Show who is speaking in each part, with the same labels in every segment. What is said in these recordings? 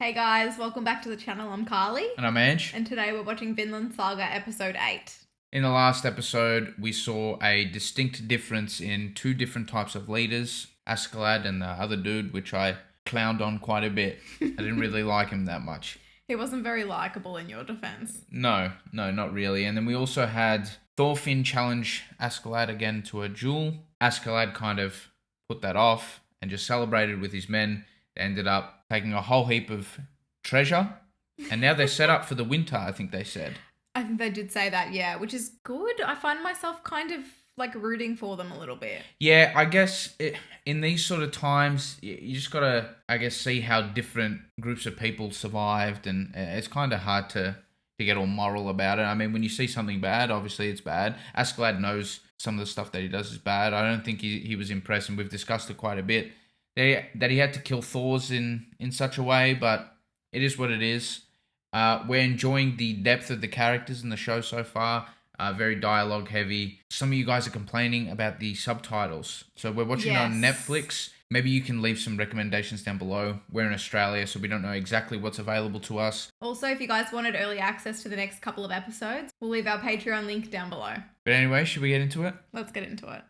Speaker 1: Hey guys, welcome back to the channel. I'm Carly.
Speaker 2: And I'm Ange.
Speaker 1: And today we're watching Vinland Saga episode 8.
Speaker 2: In the last episode, we saw a distinct difference in two different types of leaders, Askeladd and the other dude, which I clowned on quite a bit. I didn't really like him that much.
Speaker 1: He wasn't very likable in your defense.
Speaker 2: No, not really. And then we also had Thorfinn challenge Askeladd again to a duel. Askeladd kind of put that off and just celebrated with his men. They ended up taking a whole heap of treasure. And now they're set up for the winter, I think they said.
Speaker 1: I think they did say that, yeah, which is good. I find myself kind of like rooting for them a little bit.
Speaker 2: Yeah, I guess in these sort of times, you just got to, I guess, see how different groups of people survived. And it's kind of hard to get all moral about it. I mean, when you see something bad, obviously it's bad. Askeladd knows some of the stuff that he does is bad. I don't think he was impressed, and we've discussed it quite a bit, that he had to kill Thors in such a way, but it is what it is. We're enjoying the depth of the characters in the show so far. Very dialogue heavy. Some of you guys are complaining about the subtitles. So we're watching it on Netflix. Maybe you can leave some recommendations down below. We're in Australia, so we don't know exactly what's available to us.
Speaker 1: Also, if you guys wanted early access to the next couple of episodes, we'll leave our Patreon link down below.
Speaker 2: But anyway, should we get into it?
Speaker 1: Let's get into it.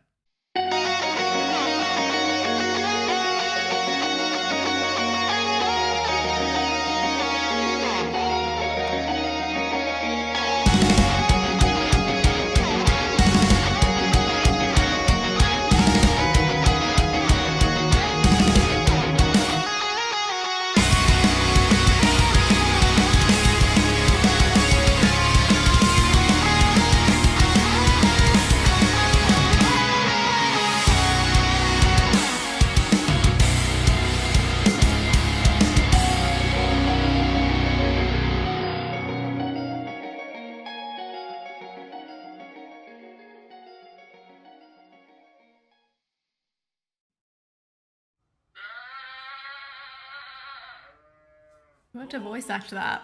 Speaker 1: What to voice act that?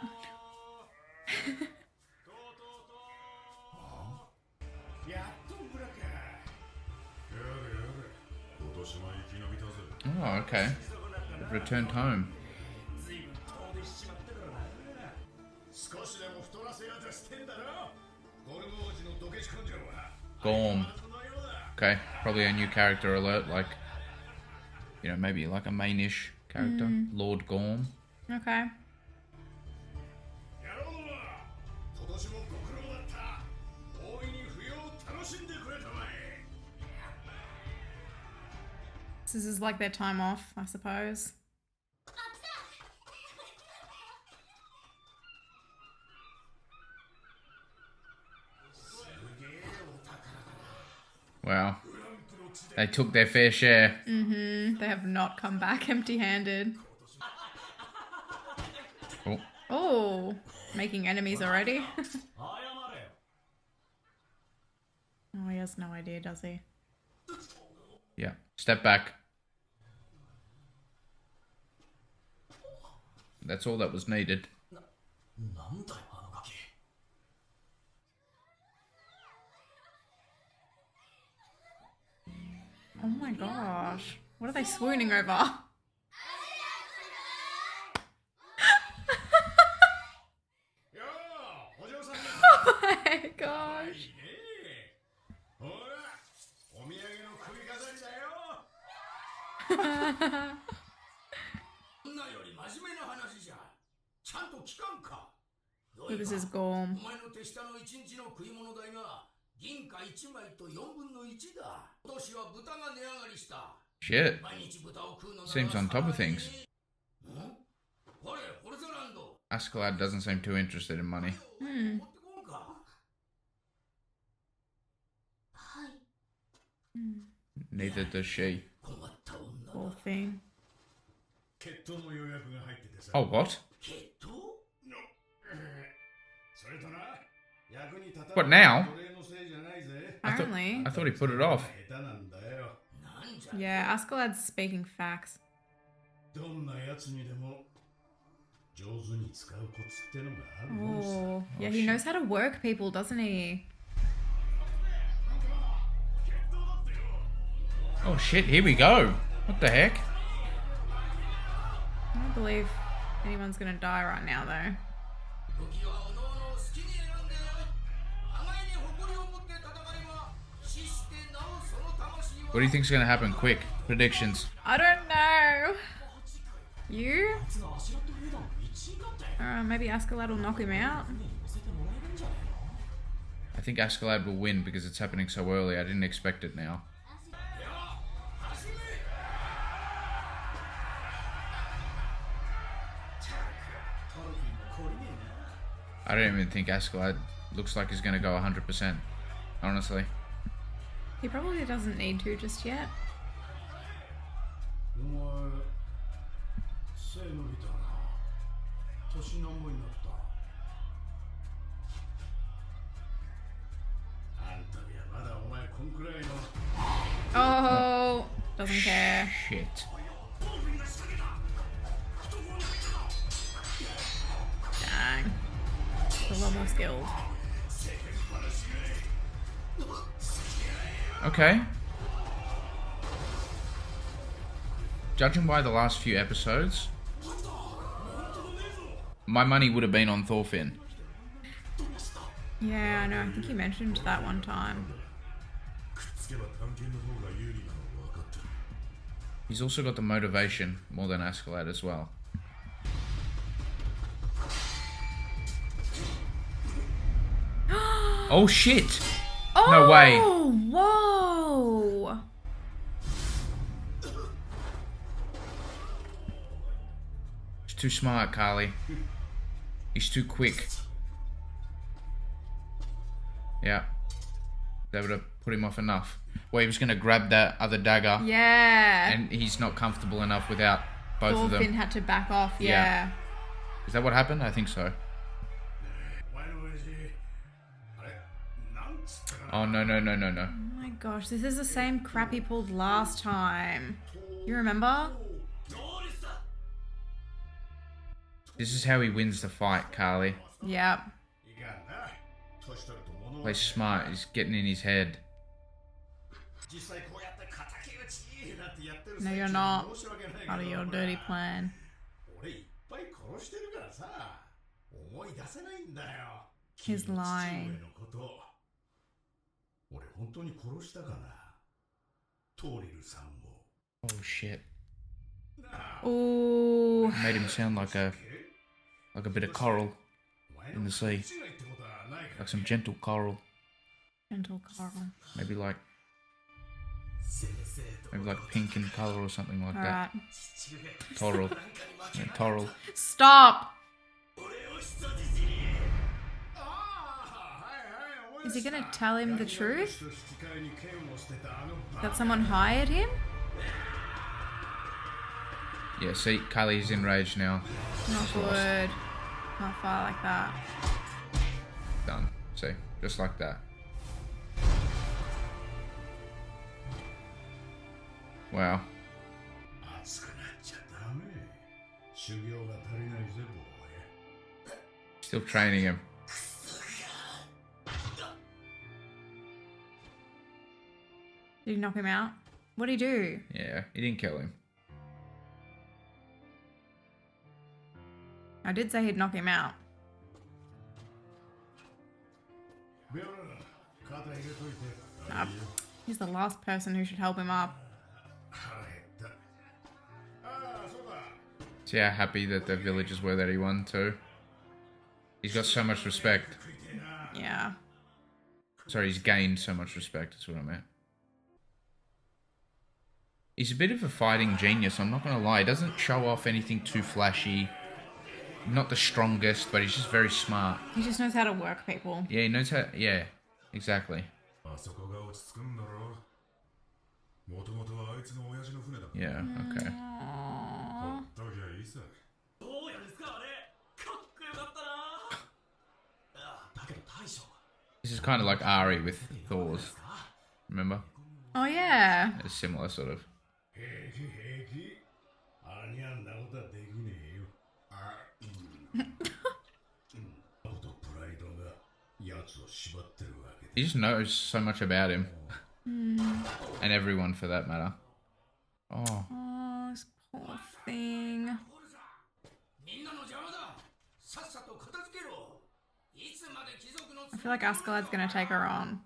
Speaker 2: Oh, okay. Returned home. Gorm. Okay, probably a new character alert, like, you know, maybe like a main-ish character. Lord Gorm.
Speaker 1: Okay. This is like their time off, I suppose.
Speaker 2: Wow. They took their fair share.
Speaker 1: They have not come back empty-handed.
Speaker 2: Oh.
Speaker 1: Oh, making enemies already? Oh, he has no idea, does he?
Speaker 2: Yeah. Step back. That's all that was needed.
Speaker 1: Oh my gosh. What are they swooning over? Oh my gosh. So this is Gorm.
Speaker 2: Shit. Seems on top of things. Askeladd doesn't seem too interested in money. Neither does she.
Speaker 1: Poor thing.
Speaker 2: Oh, what? What now?
Speaker 1: Apparently.
Speaker 2: I thought he put it off.
Speaker 1: Yeah, Askeladd's speaking facts. Oh, yeah, he knows how to work people, doesn't he?
Speaker 2: Oh shit, here we go. What the heck?
Speaker 1: I don't believe Anyone's gonna die right now, though.
Speaker 2: What do you think's gonna happen? Quick predictions.
Speaker 1: I don't know. You? Maybe Askeladd will knock him out.
Speaker 2: I think Askeladd will win because it's happening so early. I didn't expect it now. I don't even think Askeladd looks like he's going to go 100%, honestly.
Speaker 1: He probably doesn't need to just yet. Oh, doesn't care.
Speaker 2: Shit.
Speaker 1: Dang. A lot more skilled.
Speaker 2: Okay. Judging by the last few episodes, my money would have been on Thorfinn.
Speaker 1: Yeah, I know. I think you mentioned that one time.
Speaker 2: He's also got the motivation more than Askeladd as well. Oh shit!
Speaker 1: Oh,
Speaker 2: no way!
Speaker 1: Whoa!
Speaker 2: He's too smart, Carly. He's too quick. Yeah. They would have put him off enough. Well, he was going to grab that other dagger.
Speaker 1: Yeah.
Speaker 2: And he's not comfortable enough without both of them.
Speaker 1: Thorfinn had to back off, yeah.
Speaker 2: Is that what happened? I think so. Oh, no.
Speaker 1: Oh my gosh, this is the same crap he pulled last time. You remember?
Speaker 2: This is how he wins the fight, Carly.
Speaker 1: Yep.
Speaker 2: Plays smart. He's getting in his head.
Speaker 1: No, you're not. Part of your dirty plan. He's lying.
Speaker 2: Oh shit.
Speaker 1: Ooh.
Speaker 2: Made him sound like a bit of coral in the sea. Like some gentle coral.
Speaker 1: Gentle Carl.
Speaker 2: Maybe like pink in colour or something like that.
Speaker 1: Alright.
Speaker 2: Coral. Yeah, coral.
Speaker 1: Stop! Is he gonna tell him the truth? That someone hired him?
Speaker 2: Yeah, see, Carly's enraged now.
Speaker 1: Not good. Not far like that.
Speaker 2: Done. See, just like that. Wow. Still training him.
Speaker 1: Did he knock him out? What'd he do?
Speaker 2: Yeah, he didn't kill him.
Speaker 1: I did say he'd knock him out. He's the last person who should help him up.
Speaker 2: See how happy that the villagers were that he won too? He's got so much respect.
Speaker 1: Yeah.
Speaker 2: Sorry, he's gained so much respect, that's what I meant. He's a bit of a fighting genius, I'm not gonna lie. He doesn't show off anything too flashy. Not the strongest, but he's just very smart.
Speaker 1: He just knows how to work people.
Speaker 2: Yeah, he knows how... Yeah, exactly. Yeah, okay.
Speaker 1: Aww.
Speaker 2: This is kind of like Ari with Thor's. Remember?
Speaker 1: Oh, yeah.
Speaker 2: It's similar, sort of. He just knows so much about him. And everyone, for that matter. Oh.
Speaker 1: Oh, this poor thing. I feel like Askeladd's gonna take her on.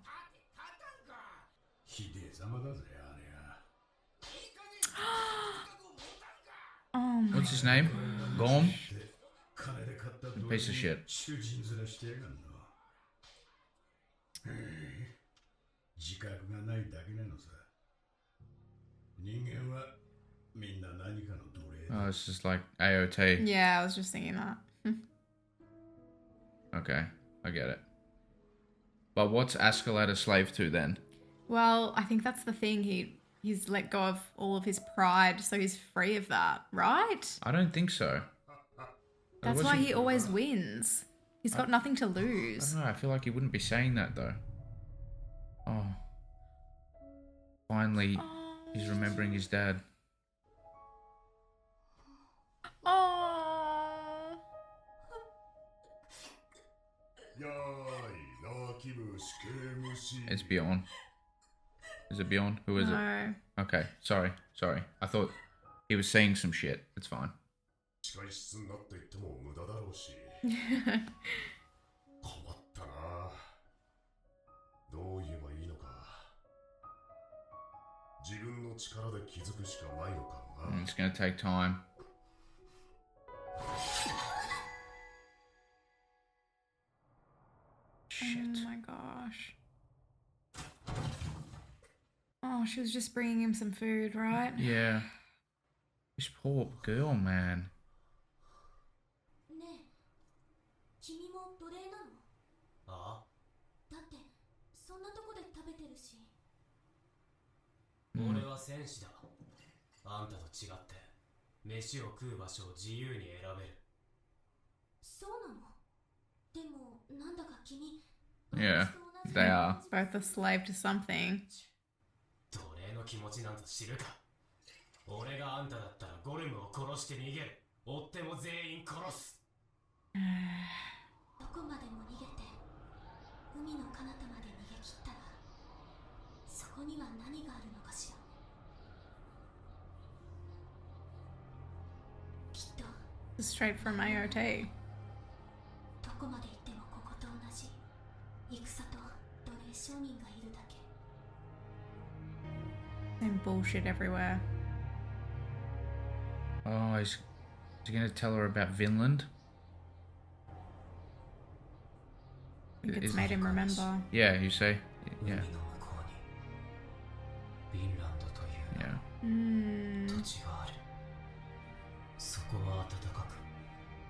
Speaker 1: Oh my
Speaker 2: What's his name? Gorm? Piece of shit. Oh, it's just like AOT.
Speaker 1: Yeah, I was just thinking that.
Speaker 2: Okay, I get it. But what's Askeladd a slave to then?
Speaker 1: Well, I think that's the thing. He's let go of all of his pride, so he's free of that, right?
Speaker 2: I don't think so.
Speaker 1: That's why he always wins. He's got nothing to
Speaker 2: I
Speaker 1: lose.
Speaker 2: don't know, I feel like he wouldn't be saying that though. Oh. Finally, he's remembering his dad.
Speaker 1: Oh.
Speaker 2: It's Bjorn. Is it Bjorn? Who is
Speaker 1: No.
Speaker 2: it? Okay, sorry. I thought he was saying some shit. It's fine. It's gonna take time. Shit.
Speaker 1: Oh my gosh. Oh, she was just bringing him some food, right?
Speaker 2: Yeah. This poor girl, man.
Speaker 3: ねえ、君も奴隷なの？ああ。だってそんなとこで食べてるし。
Speaker 4: 俺は戦士だ。あんたと違って飯を食う場所を自由に選べる。
Speaker 3: そうなの？でもなんだか君。
Speaker 2: Yeah, they are.
Speaker 1: Both a slave to something.
Speaker 4: 奴隷の気持ちなんて知るか。俺があんただったらゴルムを殺して逃げる。追っても全員殺す。
Speaker 3: どこまでも逃げて海の彼方まで逃げ切ったらそこには何があるのかしら。きっと
Speaker 1: Straight from AOT.
Speaker 3: どこまで行ってもここと同じ戦と奴隷商人がいるだけ。
Speaker 1: Same bullshit everywhere.
Speaker 2: Oh, he's he gonna tell her about Vinland?
Speaker 1: I think it's made him remember.
Speaker 2: Yeah, you say?
Speaker 4: 海
Speaker 2: Yeah.
Speaker 4: の向こうにヴィンランドという
Speaker 2: Yeah.
Speaker 4: 土地がある。そこは暖かく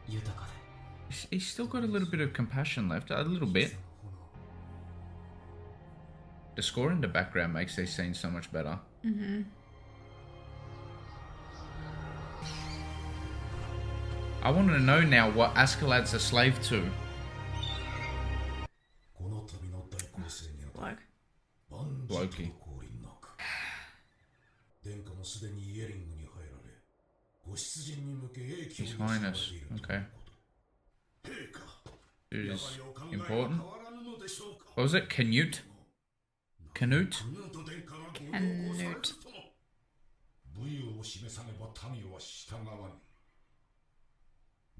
Speaker 4: 豊かで。
Speaker 2: He's still got a little bit of compassion left. A little bit. The score in the background makes these scenes so much better. I want to know now what Askeladd's a slave to.
Speaker 1: Bloke.
Speaker 2: Blokey. His Highness. Okay. Dude is important. What was it? Canute? Canute?
Speaker 1: Canute.
Speaker 5: 武勇を示さねば民は従わぬ。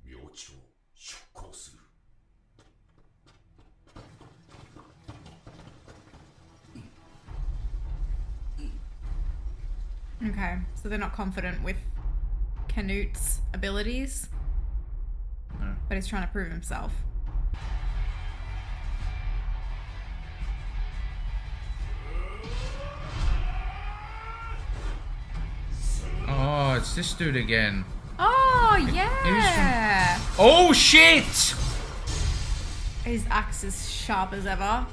Speaker 5: 明朝出航する。
Speaker 1: Okay, so they're not confident with Canute's abilities,
Speaker 2: No.
Speaker 1: but he's trying to prove himself.
Speaker 2: Oh, it's this dude again.
Speaker 1: Oh, yeah!
Speaker 2: Oh, shit!
Speaker 1: His axe is sharp as ever.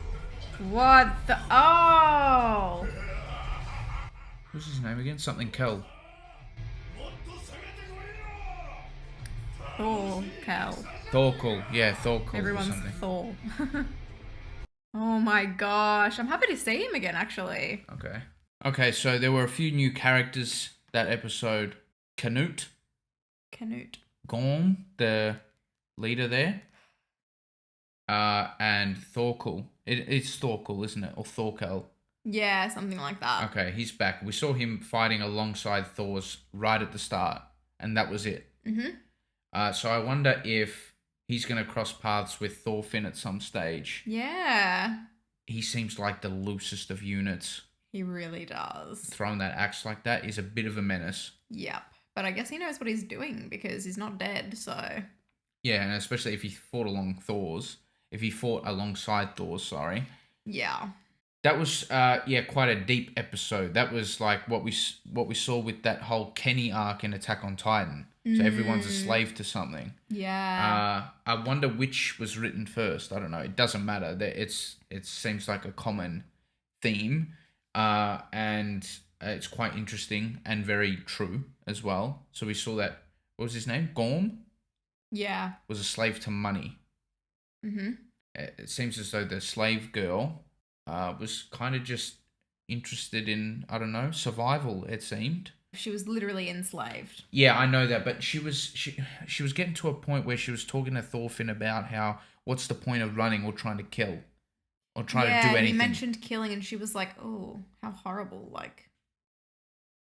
Speaker 1: What the... Oh!
Speaker 2: What's his name again? Something Kel.
Speaker 1: Thor, Kel.
Speaker 2: Thorkel. Yeah, Thorkel or
Speaker 1: Everyone's
Speaker 2: something.
Speaker 1: Thor. Oh my gosh. I'm happy to see him again, actually.
Speaker 2: Okay. Okay, so there were a few new characters that episode. Canute.
Speaker 1: Canute.
Speaker 2: Gorm, the leader there. And Thorkel. It's Thorkel, isn't it? Or Thorkel.
Speaker 1: Yeah, something like that.
Speaker 2: Okay, he's back. We saw him fighting alongside Thor's right at the start, and that was it.
Speaker 1: Mm-hmm.
Speaker 2: So I wonder if he's going to cross paths with Thorfinn at some stage.
Speaker 1: Yeah.
Speaker 2: He seems like the loosest of units.
Speaker 1: He really does.
Speaker 2: Throwing that axe like that is a bit of a menace.
Speaker 1: Yep. But I guess he knows what he's doing because he's not dead, so.
Speaker 2: Yeah, and especially if he fought alongside Thor's, sorry.
Speaker 1: Yeah.
Speaker 2: That was quite a deep episode. That was like what we saw with that whole Kenny arc in Attack on Titan. So everyone's a slave to something.
Speaker 1: Yeah.
Speaker 2: I wonder which was written first. I don't know. It doesn't matter. It seems like a common theme, and it's quite interesting and very true as well. So we saw that. What was his name? Gorm
Speaker 1: Yeah.
Speaker 2: was a slave to money.
Speaker 1: Mm-hmm.
Speaker 2: It seems as though the slave girl was kind of just interested in, I don't know, survival, it seemed.
Speaker 1: She was literally enslaved.
Speaker 2: Yeah, I know that, but she was getting to a point where she was talking to Thorfinn about how what's the point of running or trying to kill or trying to do anything.
Speaker 1: Yeah, he mentioned killing and she was like, oh, how horrible, like.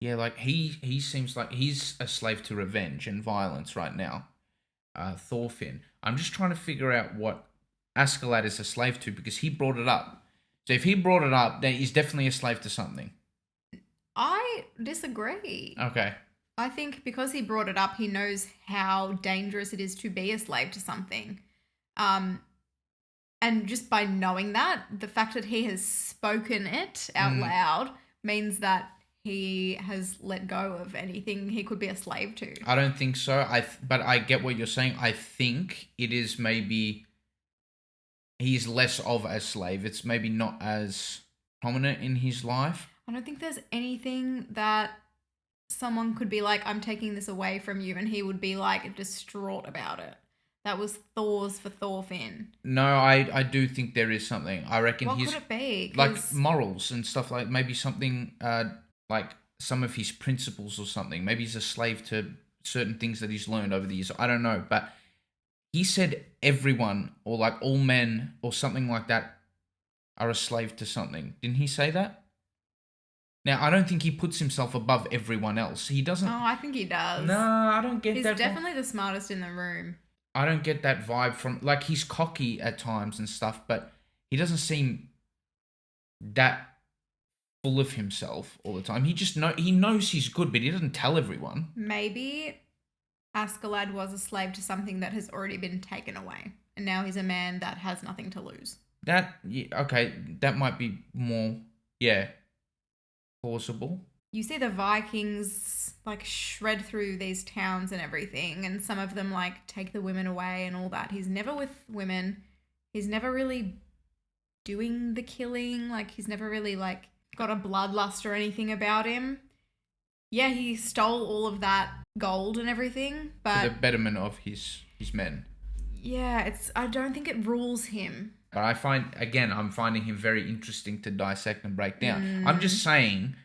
Speaker 2: Yeah, like he seems like he's a slave to revenge and violence right now. Thorfinn. I'm just trying to figure out what Askeladd is a slave to because he brought it up. So if he brought it up, then he's definitely a slave to something.
Speaker 1: I disagree.
Speaker 2: Okay.
Speaker 1: I think because he brought it up, he knows how dangerous it is to be a slave to something. And just by knowing that, the fact that he has spoken it out loud means that he has let go of anything he could be a slave to.
Speaker 2: I don't think so. But I get what you're saying. I think it is maybe he's less of a slave. It's maybe not as prominent in his life.
Speaker 1: I don't think there's anything that someone could be like, I'm taking this away from you, and he would be like distraught about it. That was Thor's for Thorfinn.
Speaker 2: No, I do think there is something. I reckon
Speaker 1: What
Speaker 2: he's
Speaker 1: could it be?
Speaker 2: like morals and stuff, like maybe something like some of his principles or something. Maybe he's a slave to certain things that he's learned over the years. I don't know, but he said everyone or like all men or something like that are a slave to something. Didn't he say that? Now, I don't think he puts himself above everyone else. He doesn't.
Speaker 1: Oh, I think he does.
Speaker 2: No, I don't get
Speaker 1: He's
Speaker 2: that.
Speaker 1: definitely the smartest in the room.
Speaker 2: I don't get that vibe from, like, he's cocky at times and stuff, but he doesn't seem that full of himself all the time. He knows he's good, but he doesn't tell everyone.
Speaker 1: Maybe Askeladd was a slave to something that has already been taken away, and now he's a man that has nothing to lose.
Speaker 2: That might be more, plausible.
Speaker 1: You see the Vikings like shred through these towns and everything, and some of them like take the women away and all that. He's never with women. He's never really doing the killing. Like, he's never really like got a bloodlust or anything about him. Yeah, he stole all of that gold and everything, but
Speaker 2: For the betterment of his men.
Speaker 1: yeah, I don't think it rules him.
Speaker 2: But I'm finding him very interesting to dissect and break down. I'm just saying,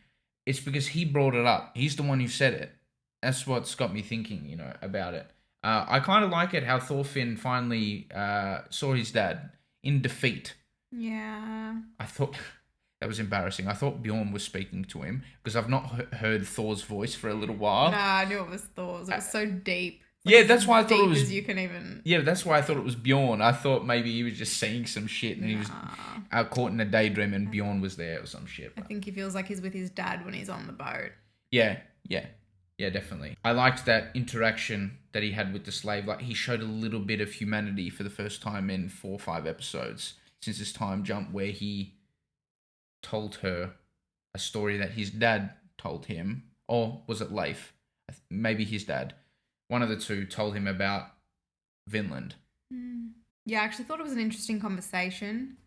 Speaker 2: it's because he brought it up. He's the one who said it. That's what's got me thinking, about it. I kind of like it how Thorfinn finally saw his dad in defeat.
Speaker 1: Yeah.
Speaker 2: I thought that was embarrassing. I thought Bjorn was speaking to him because I've not heard Thor's voice for a little while.
Speaker 1: Nah, I knew it was Thor's. It was so deep.
Speaker 2: Yeah, that's why I thought it
Speaker 1: Deep
Speaker 2: was.
Speaker 1: as you can even.
Speaker 2: Yeah, that's why I thought it was Bjorn. I thought maybe he was just saying some shit and he was caught in a daydream and Bjorn was there or some shit.
Speaker 1: I think he feels like he's with his dad when he's on the boat.
Speaker 2: Yeah, definitely. I liked that interaction that he had with the slave. Like, he showed a little bit of humanity for the first time in 4 or 5 episodes since his time jump, where he told her a story that his dad told him, or was it Leif? Maybe his dad. One of the two told him about Vinland.
Speaker 1: Yeah, I actually thought it was an interesting conversation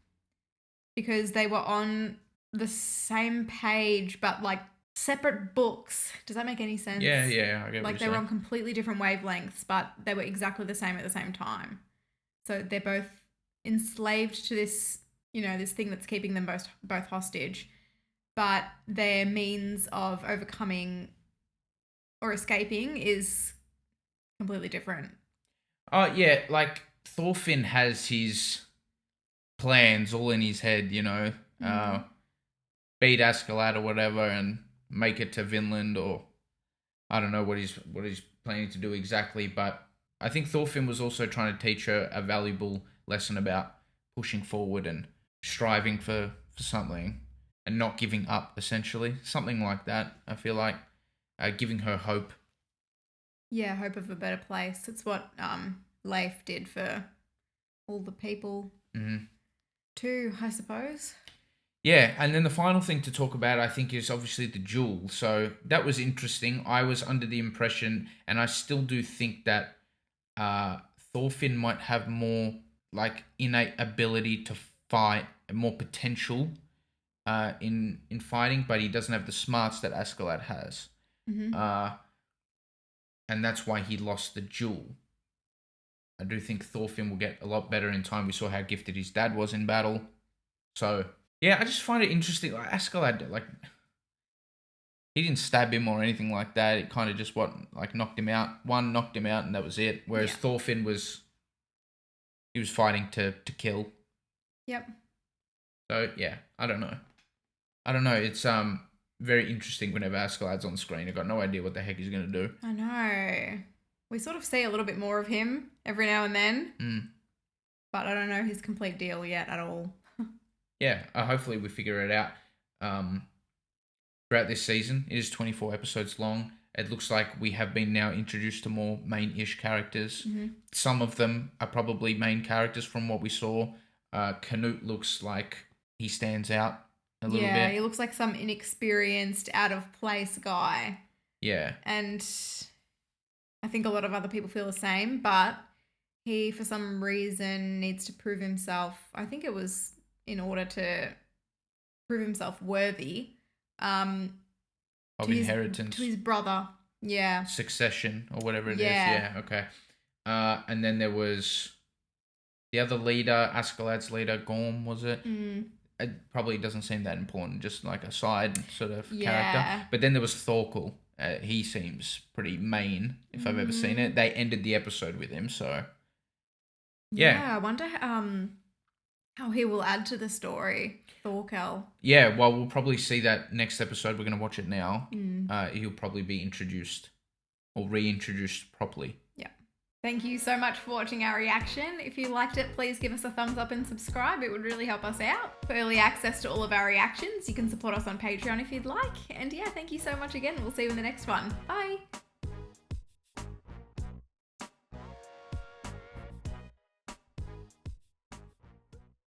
Speaker 1: because they were on the same page but like separate books. Does that make any sense?
Speaker 2: Yeah, I get what
Speaker 1: Like,
Speaker 2: you're
Speaker 1: they were
Speaker 2: saying.
Speaker 1: on completely different wavelengths, but they were exactly the same at the same time. So they're both enslaved to this, this thing that's keeping them both hostage, but their means of overcoming or escaping is completely different.
Speaker 2: Oh, yeah, like, Thorfinn has his plans all in his head, beat Askeladd or whatever and make it to Vinland, or I don't know what he's planning to do exactly, but I think Thorfinn was also trying to teach her a valuable lesson about pushing forward and striving for something and not giving up, essentially. Something like that, I feel like. Giving her hope.
Speaker 1: Yeah, hope of a better place. It's what Leif did for all the people too, I suppose.
Speaker 2: Yeah, and then the final thing to talk about, I think, is obviously the duel. So that was interesting. I was under the impression, and I still do think that Thorfinn might have more like innate ability to fight, and more potential in fighting, but he doesn't have the smarts that Askeladd has. And that's why he lost the duel. I do think Thorfinn will get a lot better in time. We saw how gifted his dad was in battle. So, yeah, I just find it interesting. Like, Askeladd, like, he didn't stab him or anything like that. It kind of just, knocked him out. One knocked him out and that was it. Whereas Thorfinn he was fighting to kill.
Speaker 1: Yep.
Speaker 2: So, yeah, I don't know. It's very interesting whenever Askeladd's on screen. I've got no idea what the heck he's going to do.
Speaker 1: I know. We sort of see a little bit more of him every now and then. But I don't know his complete deal yet at all.
Speaker 2: Yeah, hopefully we figure it out throughout this season. It is 24 episodes long. It looks like we have been now introduced to more main-ish characters. Some of them are probably main characters from what we saw. Canute looks like he stands out a little bit.
Speaker 1: Yeah, he looks like some inexperienced, out-of-place guy.
Speaker 2: Yeah.
Speaker 1: And I think a lot of other people feel the same, but he, for some reason, needs to prove himself. I think it was in order to prove himself worthy
Speaker 2: of inheritance.
Speaker 1: To his brother. Yeah.
Speaker 2: Succession or whatever it is. Yeah, okay. And then there was the other leader, Askeladd's leader, Gorm, was it? It probably doesn't seem that important, just like a side sort of character. But then there was Thorkel. He seems pretty main, if I've ever seen it. They ended the episode with him, so... Yeah,
Speaker 1: I wonder how he will add to the story, Thorkel.
Speaker 2: Yeah, well, we'll probably see that next episode. We're going to watch it now. He'll probably be introduced or reintroduced properly.
Speaker 1: Yeah. Thank you so much for watching our reaction. If you liked it, please give us a thumbs up and subscribe. It would really help us out. For early access to all of our reactions, you can support us on Patreon if you'd like. And yeah, thank you so much again. We'll see you in the next one. Bye.